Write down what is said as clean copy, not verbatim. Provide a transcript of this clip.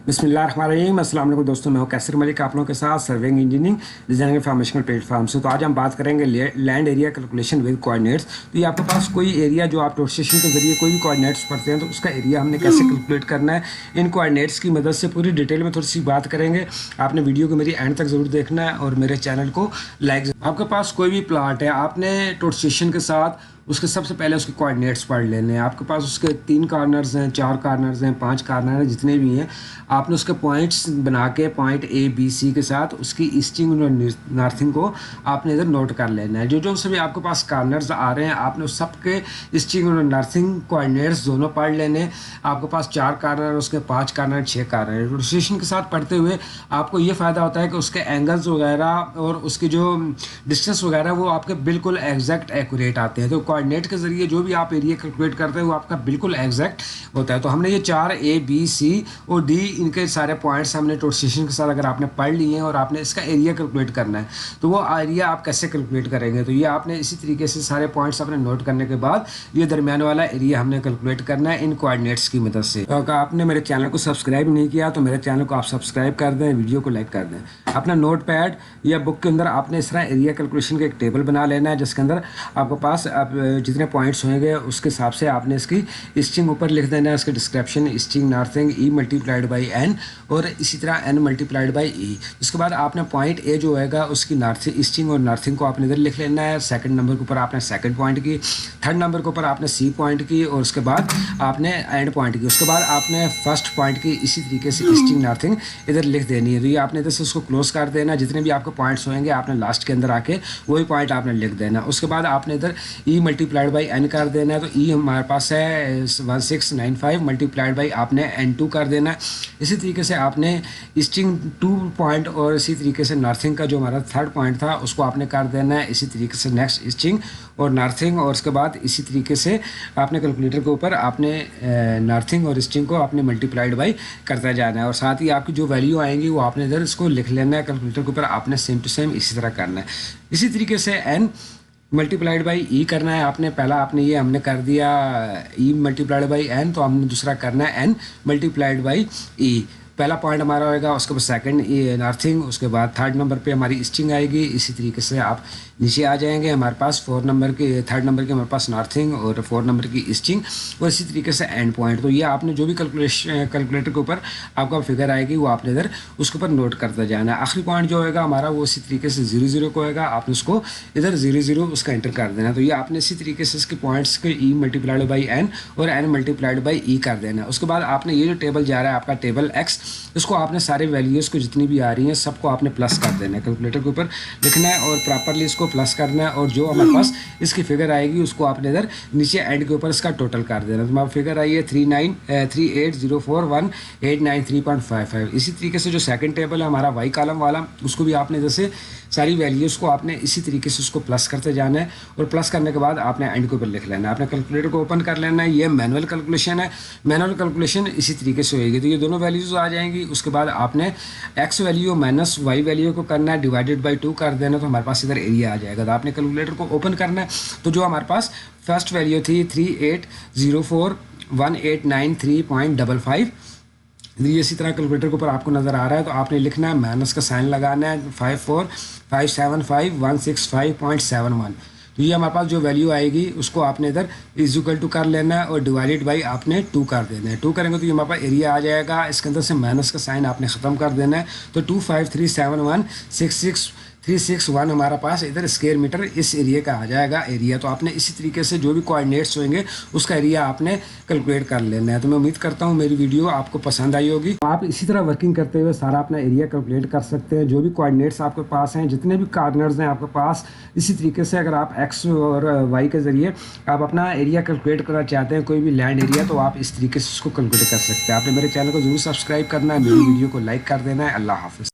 बिस्मिल्लाहिर्रहमानिर्रहीम। अस्सलाम वालेकुम दोस्तों, मैं हूं कैसर मलिक आप लोगों के साथ serving engineering designing informational platform से। तो आज हम बात करेंगे land area calculation with coordinates. तो ये आपके पास कोई एरिया जो आप रोटेशन के जरिए कोई भी कोऑर्डिनेट्स पढ़ते हैं तो उसका एरिया हमने कैसे कैलकुलेट करना है, इन कोऑर्डिनेट्स की मदद से पूरी डिटेल में थोड़ी सी बात करेंगे। आपने वीडियो को मेरी एंड तक ज़रूर देखना है और मेरे चैनल को लाइक। आपके पास कोई भी प्लाट है, आपने रोटेशन के साथ उसके सबसे पहले उसके कोऑर्डिनेट्स पढ़ लेने हैं। आपके पास उसके 3 कॉर्नर्स हैं, 4 कॉर्नर्स हैं, 5 कॉर्नर हैं, जितने भी हैं आपने उसके पॉइंट्स बना के पॉइंट ए बी सी के साथ उसकी ईस्टिंग और नॉर्थिंग को आपने इधर नोट कर लेना है। जो सभी आपके पास कॉर्नर्स आ रहे हैं आपने उस सब के ईस्टिंग और नॉर्थिंग कोऑर्डिनेट्स दोनों पढ़ लेने। आपके पास 4 कॉर्नर, उसके 5 कॉर्नर, 6 कॉर्नर। रोटेशन के साथ पढ़ते हुए आपको ये फ़ायदा होता है कि उसके एंगल्स वगैरह और उसकी जो डिस्टेंस वगैरह वो आपके बिल्कुल एग्जैक्ट एक्यूरेट आते हैं। तो कोऑर्डिनेट के ज़रिए जो भी आप एरिया कैलकुलेट करते हैं वो आपका बिल्कुल एग्जैक्ट होता है। तो हमने ये 4 ए बी सी और डी इनके सारे पॉइंट्स हमने रोटेशन के साथ अगर आपने पढ़ लिए हैं और आपने इसका एरिया कैलकुलेट करना है तो वो एरिया आप कैसे कैलकुलेट करेंगे। तो ये आपने इसी तरीके से सारे पॉइंट्स अपने नोट करने के बाद ये दरमियान वाला एरिया हमने कैलकुलेट करना है इन कोऑर्डिनेट्स की मदद से। तो अगर आपने मेरे चैनल को सब्सक्राइब नहीं किया तो मेरे चैनल को आप सब्सक्राइब कर दें, वीडियो को लाइक कर दें। अपना नोट पैड या बुक के अंदर आपने इस तरह एरिया कैलकुलेशन का एक टेबल बना लेना है जिसके अंदर आपके पास आप जितने पॉइंट्स होंगे उसके हिसाब से आपने इसकी ईस्टिंग ऊपर लिख देना है, इसके description easting northing E multiplied by N और इसी तरह एन मल्टीप्लाइड बाई ई। उसके बाद आपने पॉइंट ए जो होएगा उसकी नॉर्थिंग ईस्टिंग और नॉर्थिंग को आपने इधर लिख लेना है। सेकंड नंबर के ऊपर आपने सेकंड पॉइंट की, थर्ड नंबर के ऊपर आपने सी पॉइंट की और उसके बाद आपने एंड पॉइंट की। उसके बाद आपने फर्स्ट पॉइंट की इसी तरीके से ईस्टिंग नॉर्थिंग इधर लिख देनी है। तो ये आपने इधर से उसको क्लोज कर देना। जितने भी आपके पॉइंट्स होंगे आपने लास्ट के अंदर आके वही पॉइंट आपने लिख देना। उसके बाद आपने इधर ई मल्टीप्लाइड बाई एन कर देना है। तो ई हमारे पास है 1695 मल्टीप्लाइड बाई आपने N2 कर देना है। इसी तरीके से आपने ईस्टिंग 2 पॉइंट और इसी तरीके से नॉर्थिंग का जो हमारा थर्ड पॉइंट था उसको आपने कर देना है। इसी तरीके से नेक्स्ट ईस्टिंग और नॉर्थिंग और उसके बाद इसी तरीके से आपने कैलकुलेटर के ऊपर आपने नॉर्थिंग और ईस्टिंग को आपने मल्टीप्लाइड बाई करता जाना है और साथ ही आपकी जो वैल्यू आएंगी वो आपने इधर इसको लिख लेना है। कैलकुलेटर के ऊपर आपने सेम टू सेम इसी तरह करना है। इसी तरीके से एन मल्टीप्लाइड बाई ई करना है आपने। पहला आपने ये हमने कर दिया ई मल्टीप्लाइड बाई एन, तो हमने दूसरा करना है एन मल्टीप्लाइड बाई ई। पहला पॉइंट हमारा होएगा, उसके बाद सेकंड नॉर्थिंग, उसके बाद थर्ड नंबर पे हमारी ईस्टिंग आएगी। इसी तरीके से आप नीचे आ जाएंगे, हमारे पास थर्ड नंबर के हमारे पास नॉर्थिंग और 4 नंबर की ईस्टिंग और इसी तरीके से एंड पॉइंट। तो ये आपने जो भी कैलकुलेटर के ऊपर आपका फिगर आएगी वो आपने इधर उसके ऊपर नोट करते जाना है। आखिरी पॉइंट जो होएगा हमारा वो इसी तरीके से 0 को होएगा, आपने उसको इधर 0 उसका एंटर कर देना। तो ये आपने इसी तरीके से इसके पॉइंट्स के ई मल्टीप्लाइड बाई एन और एन मल्टीप्लाइड बाई ई कर देना। उसके बाद आपने ये जो टेबल जा रहा है आपका टेबल एक्स, इसको आपने सारे वैल्यूज़ को जितनी भी आ रही हैं सबको आपने प्लस कर देना है। कैलकुलेटर के ऊपर लिखना है और प्रॉपरली इसको प्लस करना है और जो हमारे पास इसकी फिगर आएगी उसको आपने इधर नीचे एंड के ऊपर इसका टोटल कर देना। तो हमारी फिगर आई है 38041893.55। इसी तरीके से जो सेकंड टेबल है हमारा वाई कॉलम वाला, उसको भी आपने जैसे सारी वैल्यूज़ को आपने इसी तरीके से उसको प्लस करते जाना है और प्लस करने के बाद आपने एंड के ऊपर लिख लेना है। आपने कैलकुलेटर को ओपन कर लेना है। ये मैनुअल कैलकुलेशन है, मैनुअल कैलकुलेशन इसी तरीके से होएगी। तो ये दोनों वैल्यूज़ आ जाएंगी। उसके बाद आपने X value minus Y value को करना है, डिवाइडेड बाई 2 कर देना। तो हमारे पास इधर एरिया आ जाएगा। तो आपने कैलकुलेटर को ओपन करना है। तो जो हमारे पास फर्स्ट वैल्यू थी 38041893.55, ये इसी तरह कैलकुलेटर के ऊपर आपको नज़र आ रहा है। तो आपने लिखना है, माइनस का साइन लगाना है 54575.165.71। तो ये हमारे पास जो वैल्यू आएगी उसको आपने इधर इज इक्वल टू कर लेना है और डिवाइडेड बाई आपने 2 कर देना है। 2 करेंगे तो ये हमारे पास एरिया आ जाएगा। इसके अंदर से माइनस का साइन आपने ख़त्म कर देना है। तो 2537166 हमारा पास इधर स्क्वायर मीटर इस एरिया का आ जाएगा एरिया। तो आपने इसी तरीके से जो भी कोऑर्डिनेट्स होंगे उसका एरिया आपने कैलकुलेट कर लेना है। तो मैं उम्मीद करता हूँ मेरी वीडियो आपको पसंद आई होगी। आप इसी तरह वर्किंग करते हुए सारा अपना एरिया कैलकुलेट कर सकते हैं। जो भी कोऑर्डिनेट्स आपके पास हैं, जितने भी कॉर्नर्स हैं आपके पास, इसी तरीके से अगर आप एक्स और वाई के ज़रिए आप अपना एरिया कैलकुलेट करना चाहते हैं कोई भी लैंड एरिया, तो आप इस तरीके से उसको कैलकुलेट कर सकते हैं। आपने मेरे चैनल को ज़रूर सब्सक्राइब करना है, मेरी वीडियो को लाइक कर देना है। अल्लाह हाफ़िज़।